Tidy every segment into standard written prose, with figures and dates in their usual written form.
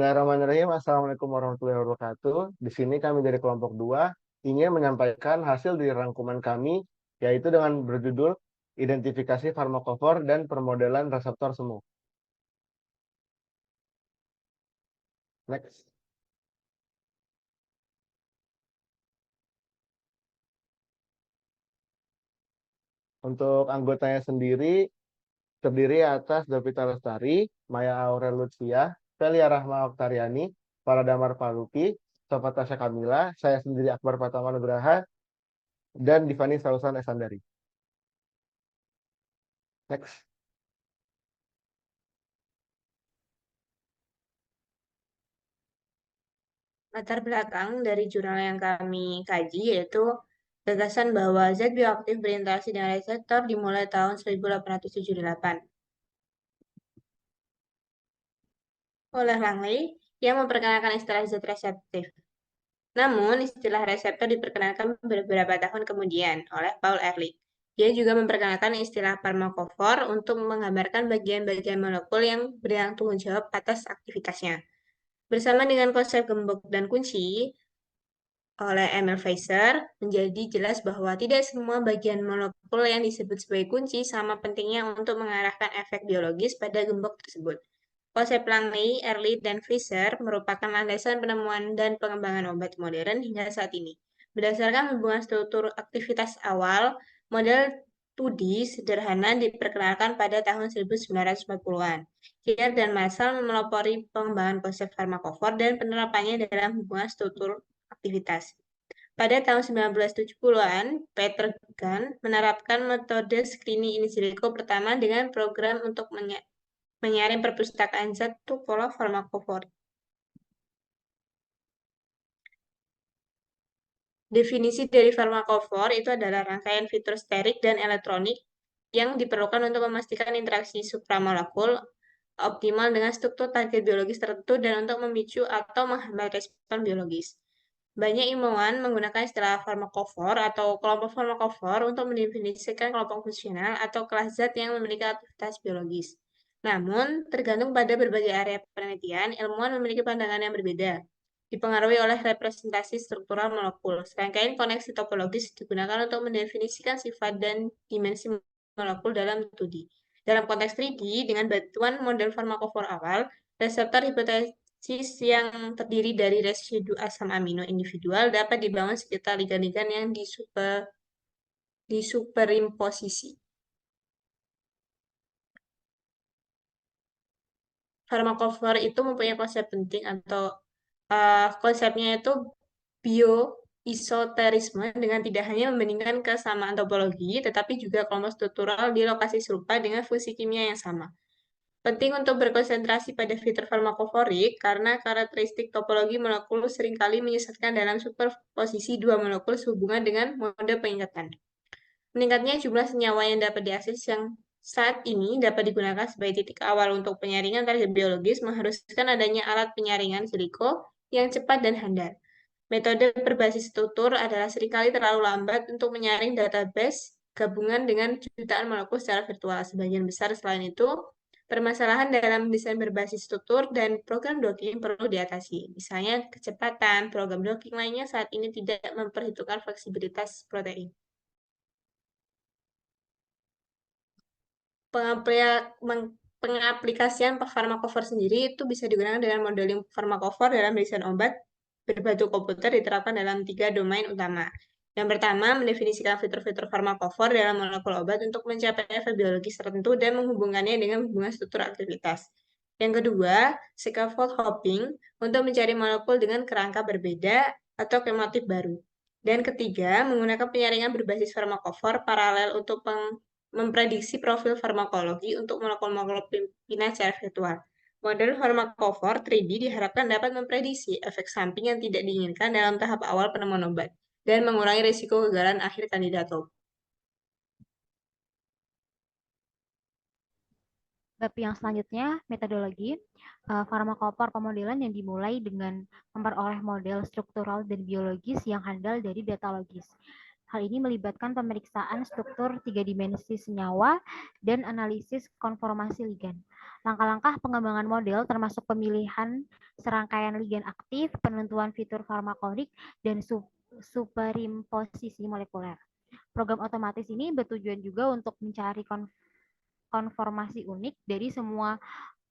Bismillahirrahmanirrahim. Assalamualaikum warahmatullahi wabarakatuh. Di sini kami dari kelompok 2 ingin menyampaikan hasil dari rangkuman kami, yaitu dengan berjudul Identifikasi Farmakofor dan Permodelan Reseptor Semu. Next. Untuk anggotanya sendiri, terdiri atas Davita Lestari, Maya Aurel Lutfia, Velia Rahma Oktariani, Paradamar Paluki, Sofatasha Kamila, saya sendiri Akbar Pratama Nugraha, dan Divani Sausan Esandari. Next. Latar belakang dari jurnal yang kami kaji yaitu gagasan bahwa zat bioaktif berinteraksi dengan reseptor dimulai tahun 1878 oleh Langley yang memperkenalkan istilah zat reseptif. Namun, istilah reseptor diperkenalkan beberapa tahun kemudian oleh Paul Ehrlich. Dia juga memperkenalkan istilah farmakofor untuk menggambarkan bagian-bagian molekul yang bertanggung jawab atas aktivitasnya. Bersama dengan konsep gembok dan kunci, oleh Emil Weiser, menjadi jelas bahwa tidak semua bagian molekul yang disebut sebagai kunci sama pentingnya untuk mengarahkan efek biologis pada gembok tersebut. Konsep Langley, Ehrlich, dan Weiser merupakan landasan penemuan dan pengembangan obat modern hingga saat ini. Berdasarkan hubungan struktur aktivitas awal, model 2D sederhana diperkenalkan pada tahun 1940-an. Kier dan Marshall melopori pengembangan konsep farmakofor dan penerapannya dalam hubungan struktur aktivitas. Pada tahun 1970-an, Peter Gunn menerapkan metode screening in silico pertama dengan program untuk menyaring perpustakaan zat pola farmakofor. Definisi dari farmakofor itu adalah rangkaian fitur sterik dan elektronik yang diperlukan untuk memastikan interaksi supramolekul optimal dengan struktur target biologis tertentu dan untuk memicu atau menghambat respon biologis. Banyak ilmuwan menggunakan istilah farmakofor atau kelompok farmakofor untuk mendefinisikan kelompok fungsional atau kelas zat yang memiliki aktivitas biologis. Namun, tergantung pada berbagai area penelitian, ilmuwan memiliki pandangan yang berbeda. Dipengaruhi oleh representasi struktural molekul. Serangkaian koneksi topologis digunakan untuk mendefinisikan sifat dan dimensi molekul dalam 2D. Dalam konteks 3D, dengan bantuan model farmakofor awal, reseptor hipotesis yang terdiri dari residu asam amino individual dapat dibangun sekitar ligan-ligan yang disuperimposisi. Farmakofor itu mempunyai konsep penting atau konsepnya itu bioisoterisme dengan tidak hanya membandingkan kesamaan topologi, tetapi juga kelompok struktural di lokasi serupa dengan fungsi kimia yang sama. Penting untuk berkonsentrasi pada fitur farmakoforik karena karakteristik topologi molekul seringkali menyesatkan dalam superposisi dua molekul sehubungan dengan mode pengikatan. Meningkatnya jumlah senyawa yang dapat diakses yang saat ini dapat digunakan sebagai titik awal untuk penyaringan target biologis mengharuskan adanya alat penyaringan siliko yang cepat dan handal. Metode berbasis struktur adalah seringkali terlalu lambat untuk menyaring database gabungan dengan jutaan molekul secara virtual. Sebagian besar selain itu, permasalahan dalam desain berbasis struktur dan program docking perlu diatasi. Misalnya kecepatan, program docking lainnya saat ini tidak memperhitungkan fleksibilitas protein. Pengaplikasian farmakofor sendiri itu bisa digunakan dengan modeling farmakofor dalam desain obat berbatu komputer diterapkan dalam 3 domain utama. Yang pertama, mendefinisikan fitur-fitur farmakofor dalam molekul obat untuk mencapai efek biologis tertentu dan menghubungkannya dengan hubungan struktur aktivitas. Yang kedua, scaffold hopping untuk mencari molekul dengan kerangka berbeda atau kemotif baru. Dan ketiga, menggunakan penyaringan berbasis farmakofor paralel untuk memprediksi profil farmakologi untuk molekul-molekul pimpinan secara virtual. Model farmakofor 3D diharapkan dapat memprediksi efek samping yang tidak diinginkan dalam tahap awal penemuan obat dan mengurangi risiko kegagalan akhir kandidat obat. Bab yang selanjutnya, metodologi. Farmakofor pemodelan yang dimulai dengan memperoleh model struktural dan biologis yang handal dari data logis. Hal ini melibatkan pemeriksaan struktur 3 dimensi senyawa dan analisis konformasi ligan. Langkah-langkah pengembangan model termasuk pemilihan serangkaian ligan aktif, penentuan fitur farmakonik, dan superimposisi molekuler. Program otomatis ini bertujuan juga untuk mencari konformasi unik dari semua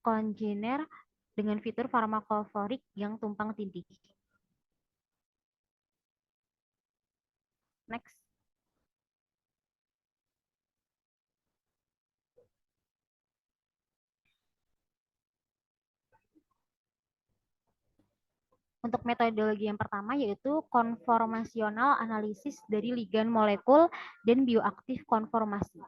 kongener dengan fitur farmakoforik yang tumpang tindih. Next. Untuk metodologi yang pertama yaitu konformasional analisis dari ligan molekul dan bioaktif konformasi.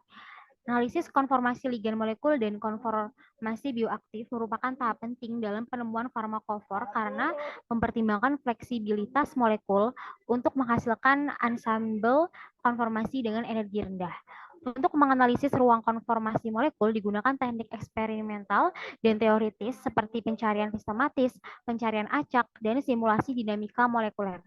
Analisis konformasi ligan molekul dan konformasi bioaktif merupakan tahap penting dalam penemuan farmakofor karena mempertimbangkan fleksibilitas molekul untuk menghasilkan ensemble konformasi dengan energi rendah. Untuk menganalisis ruang konformasi molekul digunakan teknik eksperimental dan teoritis seperti pencarian sistematis, pencarian acak, dan simulasi dinamika molekuler.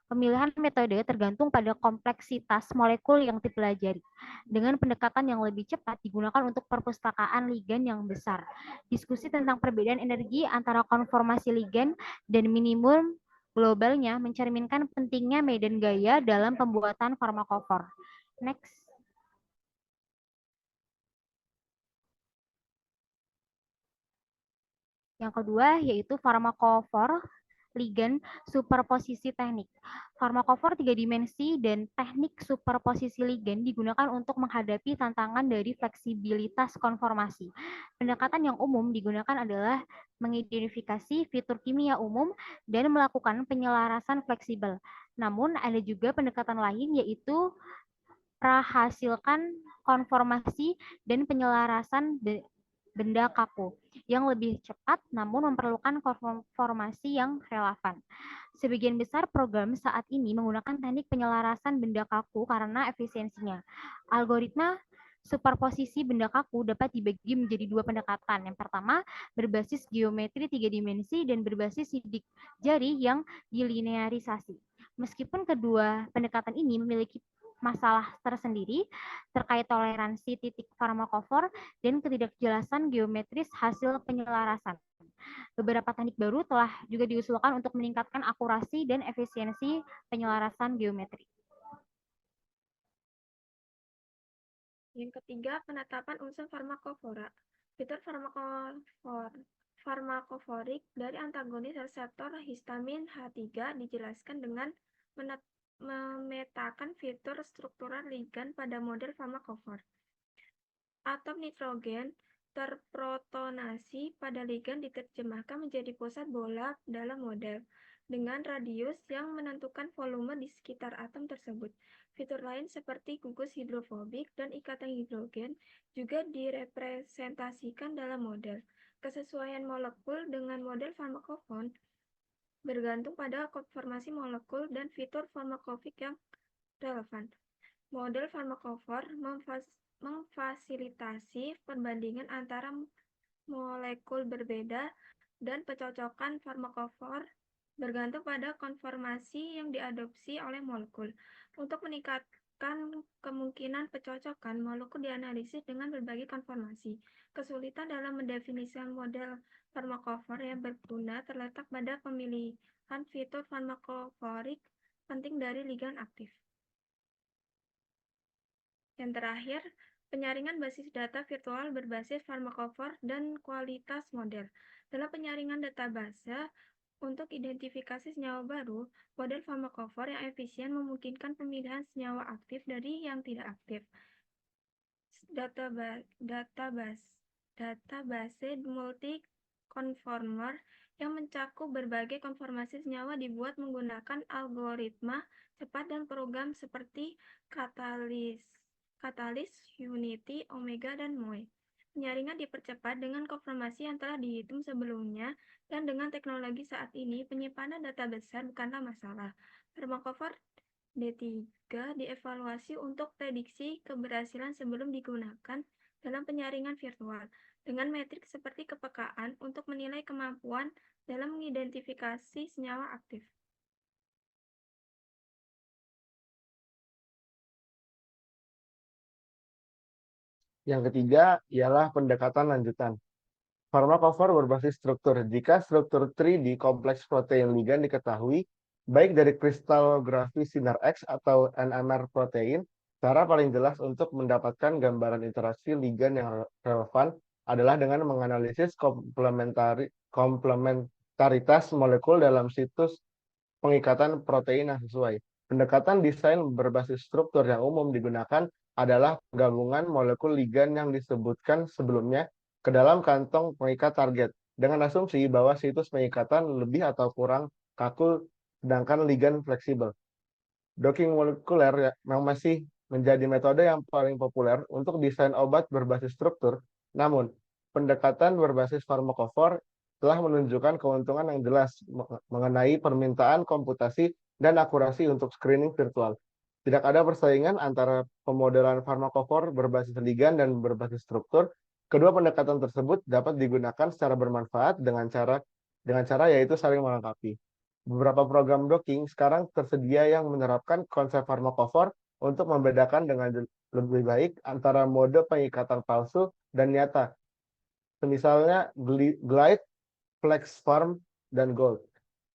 Pemilihan metode tergantung pada kompleksitas molekul yang dipelajari. Dengan pendekatan yang lebih cepat digunakan untuk perpustakaan ligan yang besar. Diskusi tentang perbedaan energi antara konformasi ligan dan minimum globalnya mencerminkan pentingnya medan gaya dalam pembuatan farmakofor. Next. Yang kedua yaitu farmakofor ligan superposisi teknik. Farmakofor 3 dimensi dan teknik superposisi ligan digunakan untuk menghadapi tantangan dari fleksibilitas konformasi. Pendekatan yang umum digunakan adalah mengidentifikasi fitur kimia umum dan melakukan penyelarasan fleksibel. Namun ada juga pendekatan lain yaitu prahasilkan konformasi dan penyelarasan benda kaku yang lebih cepat namun memerlukan konformasi yang relevan. Sebagian besar program saat ini menggunakan teknik penyelarasan benda kaku karena efisiensinya. Algoritma superposisi benda kaku dapat dibagi menjadi 2 pendekatan. Yang pertama, berbasis geometri 3 dimensi dan berbasis sidik jari yang dilinearisasi. Meskipun kedua pendekatan ini memiliki masalah tersendiri terkait toleransi titik farmakofor dan ketidakjelasan geometris hasil penyelarasan. Beberapa teknik baru telah juga diusulkan untuk meningkatkan akurasi dan efisiensi penyelarasan geometri. Yang ketiga, penetapan unsur farmakofora. Fitur farmakoforik dari antagonis reseptor histamin H3 dijelaskan dengan memetakan fitur struktural ligan pada model farmakofor. Atom nitrogen terprotonasi pada ligan diterjemahkan menjadi pusat bola dalam model dengan radius yang menentukan volume di sekitar atom tersebut. Fitur lain seperti gugus hidrofobik dan ikatan hidrogen juga direpresentasikan dalam model. Kesesuaian molekul dengan model farmakofon bergantung pada konformasi molekul dan fitur farmakofik yang relevan. Model farmakofor memfasilitasi perbandingan antara molekul berbeda dan pencocokan farmakofor bergantung pada konformasi yang diadopsi oleh molekul. Untuk meningkatkan kemungkinan pencocokan, molekul dianalisis dengan berbagai konformasi. Kesulitan dalam mendefinisikan model farmakofor yang berguna terletak pada pemilihan fitur farmakoforik penting dari ligan aktif. Yang terakhir, penyaringan basis data virtual berbasis farmakofor dan kualitas model. Dalam penyaringan database untuk identifikasi senyawa baru, model farmakofor yang efisien memungkinkan pemilihan senyawa aktif dari yang tidak aktif. Database multi-conformer yang mencakup berbagai konformasi senyawa dibuat menggunakan algoritma cepat dan program seperti Catalyst, Unity, Omega, dan Moe. Penyaringan dipercepat dengan konformasi yang telah dihitung sebelumnya, dan dengan teknologi saat ini, penyimpanan data besar bukanlah masalah. Farmakofor D3 dievaluasi untuk prediksi keberhasilan sebelum digunakan dalam penyaringan virtual, dengan metrik seperti kepekaan untuk menilai kemampuan dalam mengidentifikasi senyawa aktif. Yang ketiga ialah pendekatan lanjutan. Farmakofor berbasis struktur. Jika struktur 3D kompleks protein ligand diketahui, baik dari kristalgrafi sinar X atau NMR protein, cara paling jelas untuk mendapatkan gambaran interaksi ligand yang relevan adalah dengan menganalisis komplementaritas molekul dalam situs pengikatan protein yang sesuai. Pendekatan desain berbasis struktur yang umum digunakan adalah penggabungan molekul ligand yang disebutkan sebelumnya ke dalam kantong pengikat target, dengan asumsi bahwa situs pengikatan lebih atau kurang kaku sedangkan ligand fleksibel. Docking molekuler yang masih menjadi metode yang paling populer untuk desain obat berbasis struktur, namun pendekatan berbasis farmakofor telah menunjukkan keuntungan yang jelas mengenai permintaan komputasi dan akurasi untuk screening virtual. Tidak ada persaingan antara pemodelan farmakofor berbasis ligand dan berbasis struktur. Kedua pendekatan tersebut dapat digunakan secara bermanfaat dengan cara yaitu saling melengkapi. Beberapa program docking sekarang tersedia yang menerapkan konsep farmakofor untuk membedakan dengan lebih baik antara mode pengikatan palsu dan nyata. Misalnya Glide, FlexFarm, dan Gold.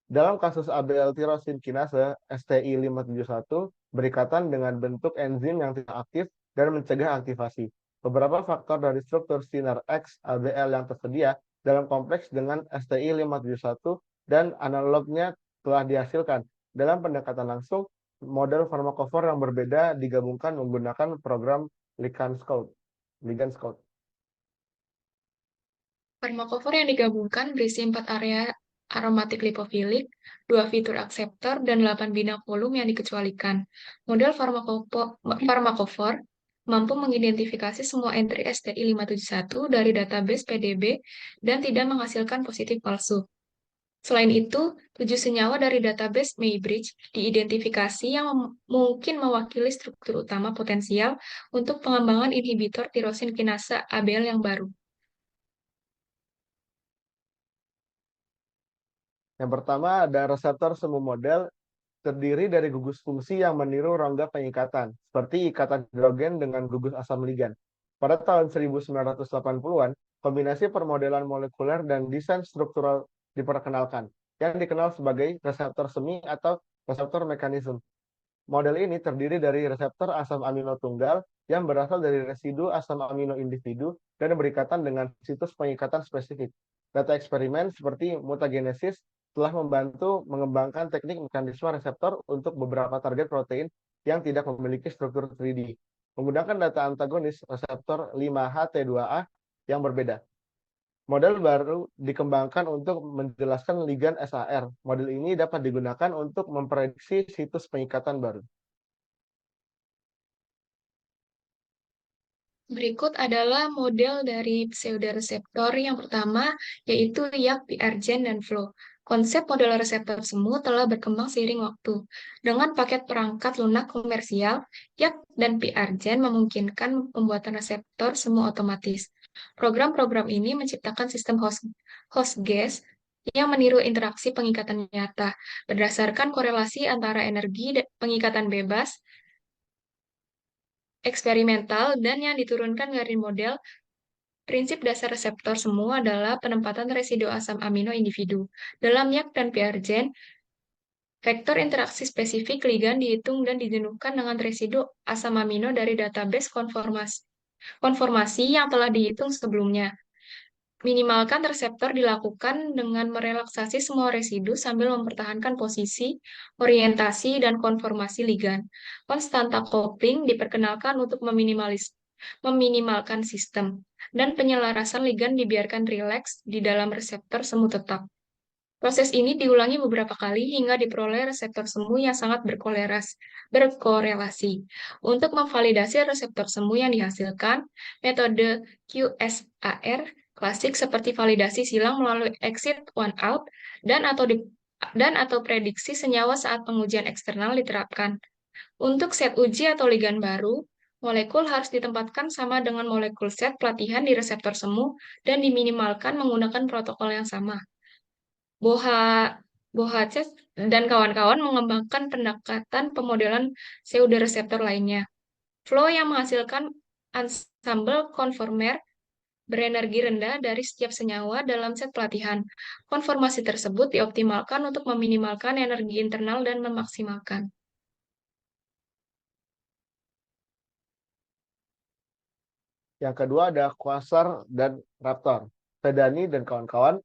Dalam kasus ABL tirosin kinase STI 571 berikatan dengan bentuk enzim yang tidak aktif dan mencegah aktivasi. Beberapa faktor dari struktur sinar X ABL yang tersedia dalam kompleks dengan STI 571 dan analognya telah dihasilkan. Dalam pendekatan langsung, model farmakofor yang berbeda digabungkan menggunakan program Ligand Scout. Farmakofor yang digabungkan berisi 4 area aromatik lipofilik, 2 fitur akseptor, dan 8 bina kolom yang dikecualikan. Model farmakofor mampu mengidentifikasi semua entry STI 571 dari database PDB dan tidak menghasilkan positif palsu. Selain itu, 7 senyawa dari database Maybridge diidentifikasi yang mungkin mewakili struktur utama potensial untuk pengembangan inhibitor tirosin kinase ABL yang baru. Yang pertama ada reseptor semu model terdiri dari gugus fungsi yang meniru rongga pengikatan, seperti ikatan hidrogen dengan gugus asam ligan. Pada tahun 1980-an, kombinasi permodelan molekuler dan desain struktural diperkenalkan, yang dikenal sebagai reseptor semi atau reseptor mekanisme. Model ini terdiri dari reseptor asam amino tunggal yang berasal dari residu asam amino individu dan berikatan dengan situs pengikatan spesifik. Data eksperimen seperti mutagenesis telah membantu mengembangkan teknik mekanisme reseptor untuk beberapa target protein yang tidak memiliki struktur 3D. Menggunakan data antagonis reseptor 5HT2A yang berbeda. Model baru dikembangkan untuk menjelaskan ligand SAR. Model ini dapat digunakan untuk memprediksi situs pengikatan baru. Berikut adalah model dari pseudoreseptor yang pertama, yaitu YAG, PRGen, dan Flow. Konsep model reseptor semu telah berkembang seiring waktu. Dengan paket perangkat lunak komersial, YAG dan PRGen memungkinkan pembuatan reseptor semu otomatis. Program-program ini menciptakan sistem host gas yang meniru interaksi pengikatan nyata, berdasarkan korelasi antara energi pengikatan bebas, eksperimental, dan yang diturunkan dari model. Prinsip dasar reseptor semu adalah penempatan residu asam amino individu. Dalam YAG dan PRGen, vektor interaksi spesifik ligand dihitung dan dijenuhkan dengan residu asam amino dari database konformasi yang telah dihitung sebelumnya. Minimalkan reseptor dilakukan dengan merelaksasi semua residu sambil mempertahankan posisi, orientasi, dan konformasi ligand. Konstanta coupling diperkenalkan untuk meminimalkan sistem, dan penyelarasan ligand dibiarkan rileks di dalam reseptor semu tetap. Proses ini diulangi beberapa kali hingga diperoleh reseptor semu yang sangat berkorelasi. Untuk memvalidasi reseptor semu yang dihasilkan, metode QSAR klasik seperti validasi silang melalui exit one out dan atau prediksi senyawa saat pengujian eksternal diterapkan. Untuk set uji atau ligand baru, molekul harus ditempatkan sama dengan molekul set pelatihan di reseptor semu dan diminimalkan menggunakan protokol yang sama. Bohacz dan kawan-kawan mengembangkan pendekatan pemodelan pseudoreseptor lainnya. Flow yang menghasilkan ensemble konformer berenergi rendah dari setiap senyawa dalam set pelatihan. Konformasi tersebut dioptimalkan untuk meminimalkan energi internal dan memaksimalkan. Yang kedua ada Quasar dan Raptor. Sedani dan kawan-kawan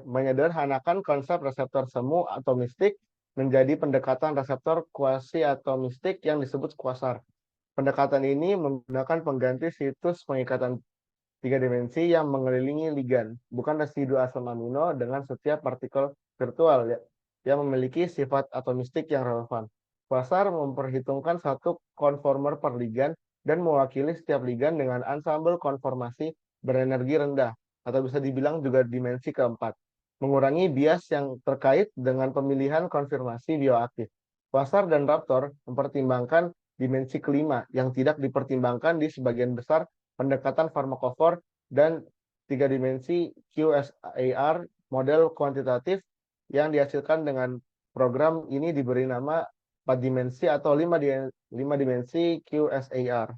menyederhanakan konsep reseptor semu atomistik menjadi pendekatan reseptor kuasi-atomistik yang disebut quasar. Pendekatan ini menggunakan pengganti situs pengikatan 3 dimensi yang mengelilingi ligan, bukan residu asam amino dengan setiap partikel virtual yang memiliki sifat atomistik yang relevan. Quasar memperhitungkan satu konformer per ligan dan mewakili setiap ligan dengan ensemble konformasi berenergi rendah, atau bisa dibilang juga dimensi keempat, mengurangi bias yang terkait dengan pemilihan konfirmasi bioaktif. Quasar dan Raptor mempertimbangkan dimensi kelima yang tidak dipertimbangkan di sebagian besar pendekatan farmakofor dan 3 dimensi QSAR model kuantitatif yang dihasilkan dengan program ini diberi nama 4 dimensi atau 5 dimensi QSAR.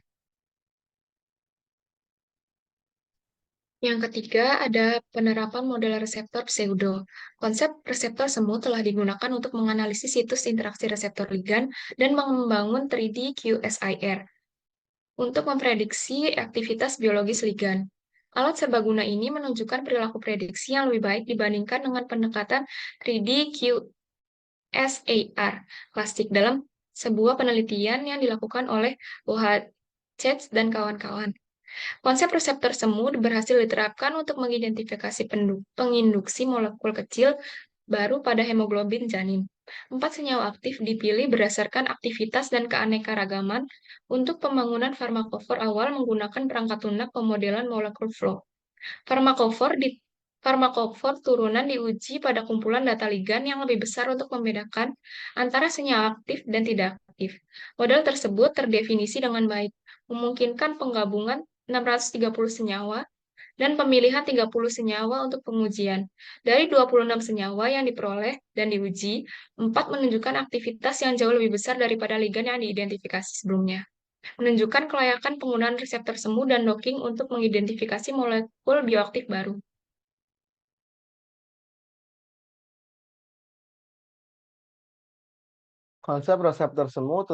Yang ketiga ada penerapan model reseptor pseudo. Konsep reseptor semu telah digunakan untuk menganalisis situs interaksi reseptor ligan dan membangun 3D QSAR untuk memprediksi aktivitas biologis ligan. Alat serbaguna ini menunjukkan perilaku prediksi yang lebih baik dibandingkan dengan pendekatan 3D QSAR klasik dalam sebuah penelitian yang dilakukan oleh Bohacz dan kawan-kawan. Konsep reseptor semu berhasil diterapkan untuk mengidentifikasi penginduksi molekul kecil baru pada hemoglobin janin. 4 senyawa aktif dipilih berdasarkan aktivitas dan keanekaragaman untuk pembangunan farmakofor awal menggunakan perangkat lunak pemodelan molekul flow. Farmakofor turunan diuji pada kumpulan data ligan yang lebih besar untuk membedakan antara senyawa aktif dan tidak aktif. Model tersebut terdefinisi dengan baik, memungkinkan penggabungan 630 senyawa dan pemilihan 30 senyawa untuk pengujian. Dari 26 senyawa yang diperoleh dan diuji, 4 menunjukkan aktivitas yang jauh lebih besar daripada ligan yang diidentifikasi sebelumnya. Menunjukkan kelayakan penggunaan reseptor semu dan docking untuk mengidentifikasi molekul bioaktif baru. Konsep reseptor semu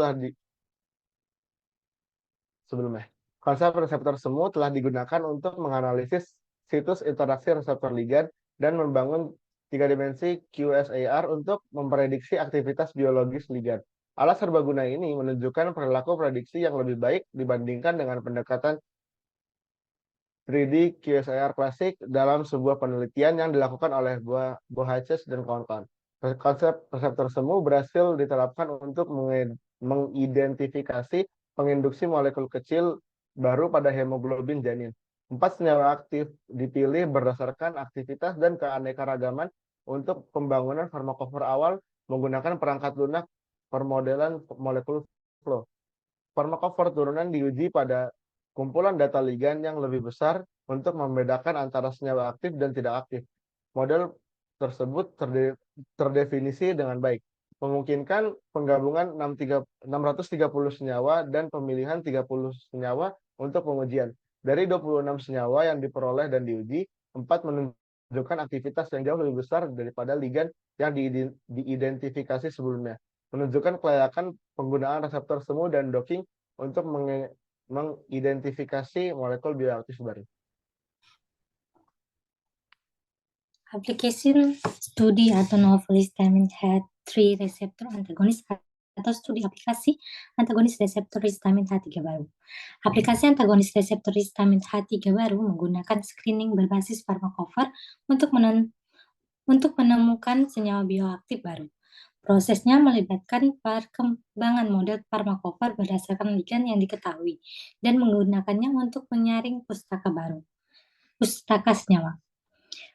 telah digunakan untuk menganalisis situs interaksi reseptor ligan dan membangun 3 dimensi QSAR untuk memprediksi aktivitas biologis ligan. Alat serbaguna ini menunjukkan perilaku prediksi yang lebih baik dibandingkan dengan pendekatan 3D QSAR klasik dalam sebuah penelitian yang dilakukan oleh Bohacz dan kawan-kawan. Konsep reseptor semu berhasil diterapkan untuk mengidentifikasi penginduksi molekul kecil baru pada hemoglobin janin. 4 senyawa aktif dipilih berdasarkan aktivitas dan keanekaragaman untuk pembangunan farmakofor awal menggunakan perangkat lunak permodelan molekul flow. Farmakofor turunan diuji pada kumpulan data ligan yang lebih besar untuk membedakan antara senyawa aktif dan tidak aktif. Model tersebut terdefinisi dengan baik, memungkinkan penggabungan 630 senyawa dan pemilihan 30 senyawa untuk pengujian. Dari 26 senyawa yang diperoleh dan diuji, 4 menunjukkan aktivitas yang jauh lebih besar daripada ligan yang diidentifikasi sebelumnya, menunjukkan kelayakan penggunaan reseptor semu dan docking untuk mengidentifikasi molekul bioaktif baru. Application studi atau novel histamine H3 receptor antagonis atau studi aplikasi antagonis reseptor histamine H3 baru. Aplikasi antagonis reseptor histamine H3 baru menggunakan screening berbasis farmakofor untuk menemukan senyawa bioaktif baru. Prosesnya melibatkan perkembangan model farmakofor berdasarkan ligan yang diketahui dan menggunakannya untuk menyaring pustaka senyawa.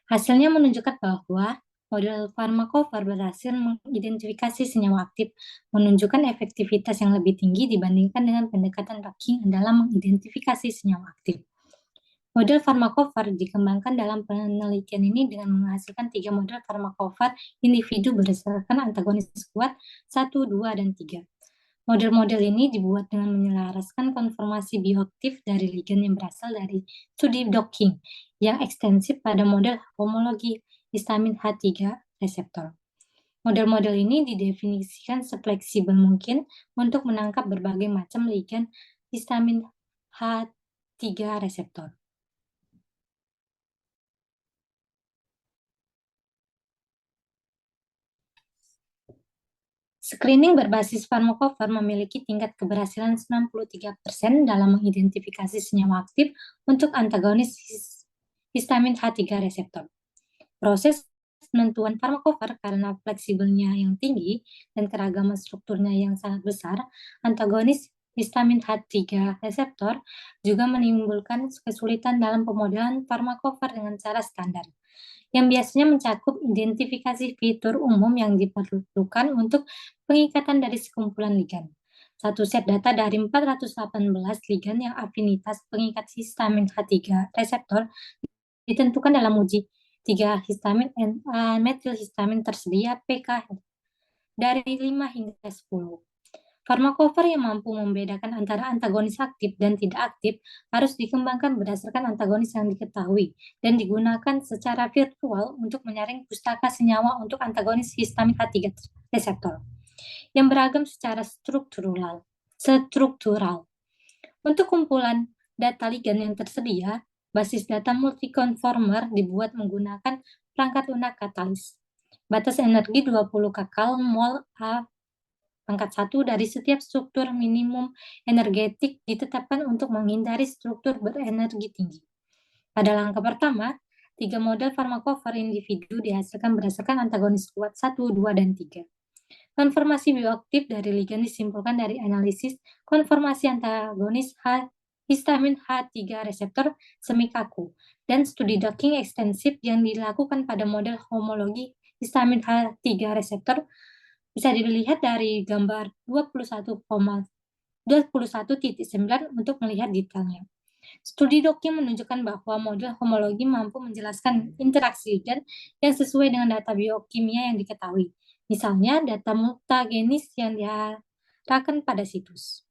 Hasilnya menunjukkan bahwa model farmakofor berhasil mengidentifikasi senyawa aktif, menunjukkan efektivitas yang lebih tinggi dibandingkan dengan pendekatan docking dalam mengidentifikasi senyawa aktif. Model farmakofor dikembangkan dalam penelitian ini dengan menghasilkan 3 model farmakofor individu berdasarkan antagonis kuat 1, 2, dan 3. Model-model ini dibuat dengan menyelaraskan konformasi bioaktif dari ligan yang berasal dari studi docking yang ekstensif pada model homologi histamin H3 reseptor. Model-model ini didefinisikan sefleksibel mungkin untuk menangkap berbagai macam ligan histamin H3 reseptor. Screening berbasis farmakofor memiliki tingkat keberhasilan 93% dalam mengidentifikasi senyawa aktif untuk antagonis histamin H3 reseptor. Proses penentuan farmakofor karena fleksibelnya yang tinggi dan keragaman strukturnya yang sangat besar, antagonis histamin H3 reseptor juga menimbulkan kesulitan dalam pemodelan farmakofor dengan cara standar, yang biasanya mencakup identifikasi fitur umum yang diperlukan untuk pengikatan dari sekumpulan ligan. Satu set data dari 418 ligan yang afinitas pengikat histamin H3 reseptor ditentukan dalam uji 3 histamin metilhistamin tersedia PK dari 5 hingga 10. Farmakofor yang mampu membedakan antara antagonis aktif dan tidak aktif harus dikembangkan berdasarkan antagonis yang diketahui dan digunakan secara virtual untuk menyaring pustaka senyawa untuk antagonis histamin H3 reseptor yang beragam secara struktural. Untuk kumpulan data ligan yang tersedia, basis data multiconformer dibuat menggunakan perangkat lunak katalis. Batas energi 20 kakal mol A pangkat 1 dari setiap struktur minimum energetik ditetapkan untuk menghindari struktur berenergi tinggi. Pada langkah pertama, 3 model farmakofor individu dihasilkan berdasarkan antagonis kuat 1, 2, dan 3. Konformasi bioaktif dari ligan disimpulkan dari analisis konformasi antagonis histamin H3 reseptor semikaku dan studi docking ekstensif yang dilakukan pada model homologi histamin H3 reseptor bisa dilihat dari gambar 21,9 untuk melihat detailnya. Studi docking menunjukkan bahwa model homologi mampu menjelaskan interaksi ligan yang sesuai dengan data biokimia yang diketahui. Misalnya, data mutagenis yang diarahkan pada situs.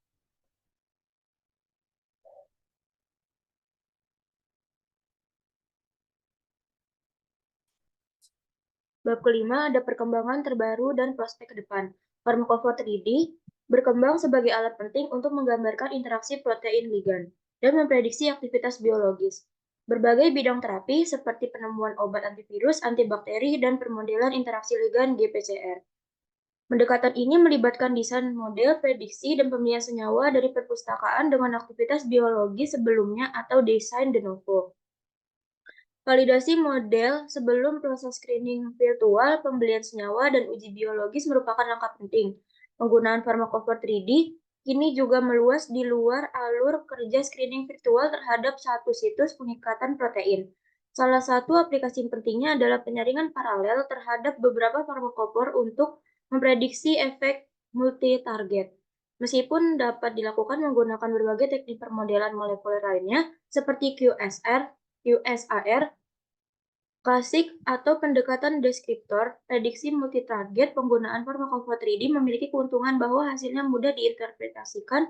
Bab kelima ada perkembangan terbaru dan prospek ke depan. Farmakofor 3D berkembang sebagai alat penting untuk menggambarkan interaksi protein ligan dan memprediksi aktivitas biologis. Berbagai bidang terapi seperti penemuan obat antivirus, antibakteri, dan permodelan interaksi ligan GPCR. Pendekatan ini melibatkan desain model, prediksi, dan pemilihan senyawa dari perpustakaan dengan aktivitas biologi sebelumnya atau desain de novo. Validasi model sebelum proses screening virtual, pembelian senyawa, dan uji biologis merupakan langkah penting. Penggunaan farmakofor 3D kini juga meluas di luar alur kerja screening virtual terhadap satu situs pengikatan protein. Salah satu aplikasi pentingnya adalah penyaringan paralel terhadap beberapa farmakofor untuk memprediksi efek multi-target. Meskipun dapat dilakukan menggunakan berbagai teknik permodelan molekuler lainnya, seperti QSAR, klasik atau pendekatan deskriptor, prediksi multitarget, penggunaan farmakofor 3D memiliki keuntungan bahwa hasilnya mudah diinterpretasikan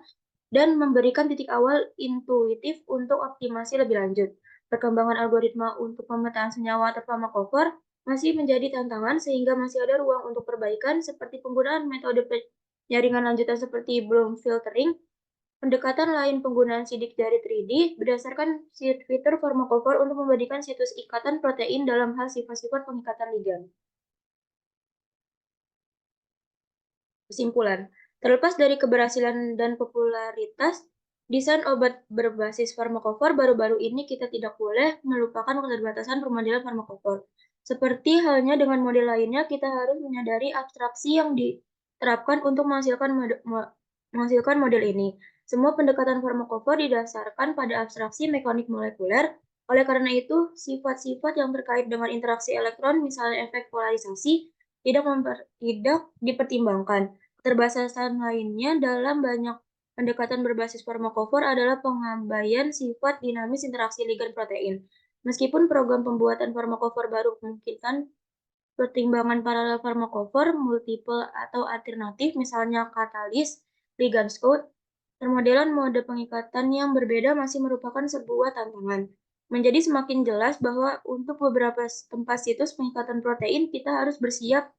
dan memberikan titik awal intuitif untuk optimasi lebih lanjut. Perkembangan algoritma untuk pemetaan senyawa atau farmakofor masih menjadi tantangan sehingga masih ada ruang untuk perbaikan seperti penggunaan metode penyaringan lanjutan seperti Bloom filtering. Pendekatan lain penggunaan sidik jari 3D berdasarkan fitur farmakofor untuk membandingkan situs ikatan protein dalam hal sifat-sifat pengikatan ligan. Kesimpulan, terlepas dari keberhasilan dan popularitas desain obat berbasis farmakofor baru-baru ini, kita tidak boleh melupakan keterbatasan permodelan farmakofor. Seperti halnya dengan model lainnya, kita harus menyadari abstraksi yang diterapkan untuk menghasilkan model ini. Semua pendekatan farmakofor didasarkan pada abstraksi mekanik molekuler. Oleh karena itu, sifat-sifat yang terkait dengan interaksi elektron, misalnya efek polarisasi, tidak dipertimbangkan. Keterbatasan lainnya dalam banyak pendekatan berbasis farmakofor adalah pengabaian sifat dinamis interaksi ligan protein. Meskipun program pembuatan farmakofor baru memungkinkan pertimbangan paralel farmakofor, multiple atau alternatif, misalnya katalis, Liganscode, permodelan mode pengikatan yang berbeda masih merupakan sebuah tantangan. Menjadi semakin jelas bahwa untuk beberapa tempat situs pengikatan protein, kita harus bersiap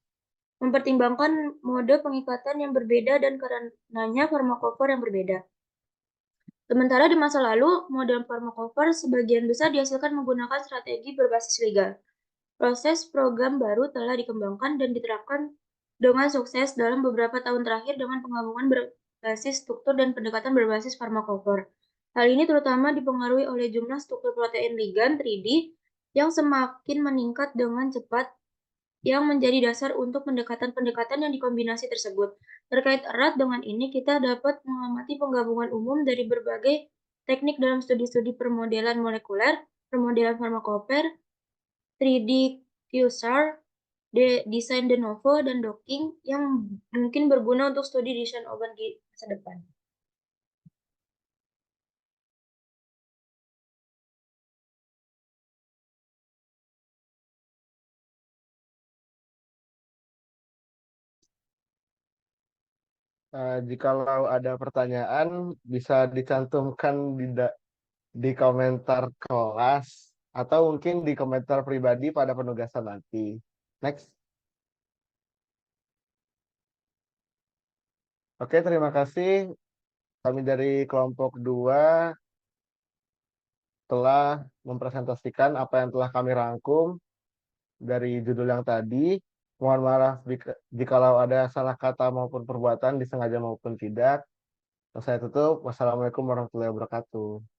mempertimbangkan mode pengikatan yang berbeda dan karenanya farmakofor yang berbeda. Sementara di masa lalu, model farmakofor sebagian besar dihasilkan menggunakan strategi berbasis ligan. Proses program baru telah dikembangkan dan diterapkan dengan sukses dalam beberapa tahun terakhir dengan penggabungan berbasis struktur dan pendekatan berbasis farmakofor. Hal ini terutama dipengaruhi oleh jumlah struktur protein ligan 3D yang semakin meningkat dengan cepat yang menjadi dasar untuk pendekatan-pendekatan yang dikombinasi tersebut. Terkait erat dengan ini, kita dapat mengamati penggabungan umum dari berbagai teknik dalam studi-studi permodelan molekuler, permodelan farmakoper, 3D QSAR, desain de novo, dan docking yang mungkin berguna untuk studi desain obat di masa depan. Jikalau ada pertanyaan, bisa dicantumkan di komentar kelas atau mungkin di komentar pribadi pada penugasan nanti. Next. Oke, terima kasih. Kami dari kelompok 2 telah mempresentasikan apa yang telah kami rangkum dari judul yang tadi. Mohon maaf jikalau ada salah kata maupun perbuatan disengaja maupun tidak. Saya tutup. Wassalamualaikum warahmatullahi wabarakatuh.